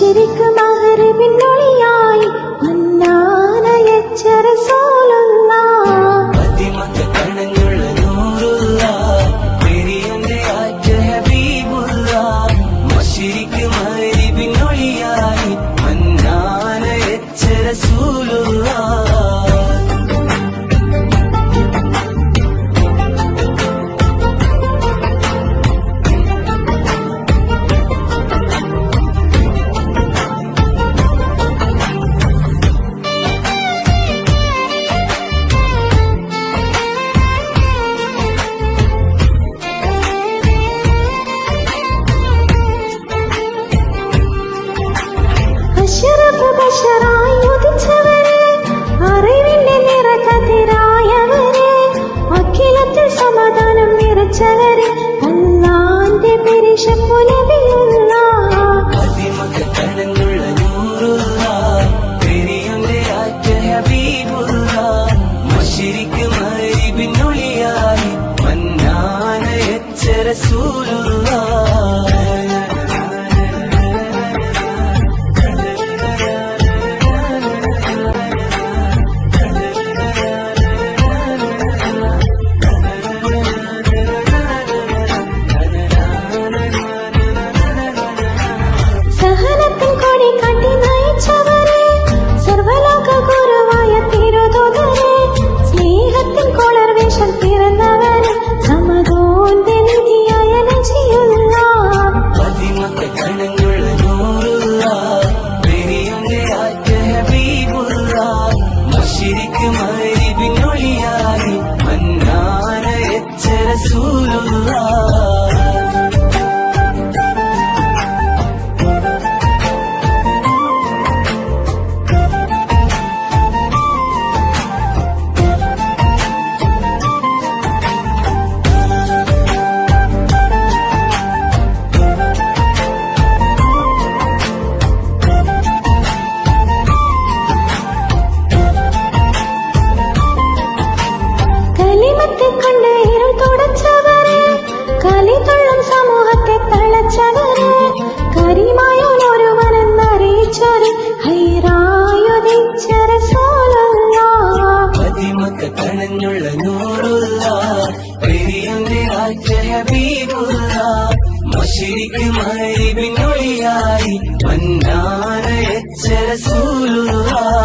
മശരിക്ക് മഗ്രിബിനൊളിയായി മന്നാനയച്ച റസൂലുള്ളാഹ് കണഞ്ഞുള്ള നൂറുള്ളാഹ് പെരിയന്റെ ആറ്റ ഹബീബുള്ളാഹ് മശരിക്ക് മഗ്രിബിനൊളിയായി മന്നാനയച്ച റസൂലുള്ളാഹ് ബശറായി ഉദിച്ചവരെ അറിവിന്റെ നിറകതിരായവരെ അഖിലത്തിൽ സമാധാനം നിറച്ചവരെ അല്ലാന്റെ പെരിശപ്പു നബിയുള്ളാഹ് കണഞ്ഞുള്ള നൂറുള്ളാഹ് പെരിയന്റെ ആറ്റ ഹബീബുള്ളാഹ് മശരിക്ക് മഗ്രിബിനൊളിയായി മന്നാനയച്ച റസൂലുള്ളാഹ് മശരിക്ക് മഗ്രിബിനൊളിയായി മന്നാനയച്ച റസൂലുള്ളാഹ് സമൂഹത്തെ തളച്ചവരെ കരിമായൊരുവനെന്നറിയിച്ചൊരു ഹൈറായുദിച്ച റസൂലുള്ളാഹ് കണഞ്ഞുള്ള നൂറുള്ളാഹ് പെരിയന്റെ ആറ്റ ഹബീബുള്ളാഹ് മശരിക്ക് മഗ്രിബിനൊളിയായി മന്നാനയച്ച റസൂലുള്ളാഹ്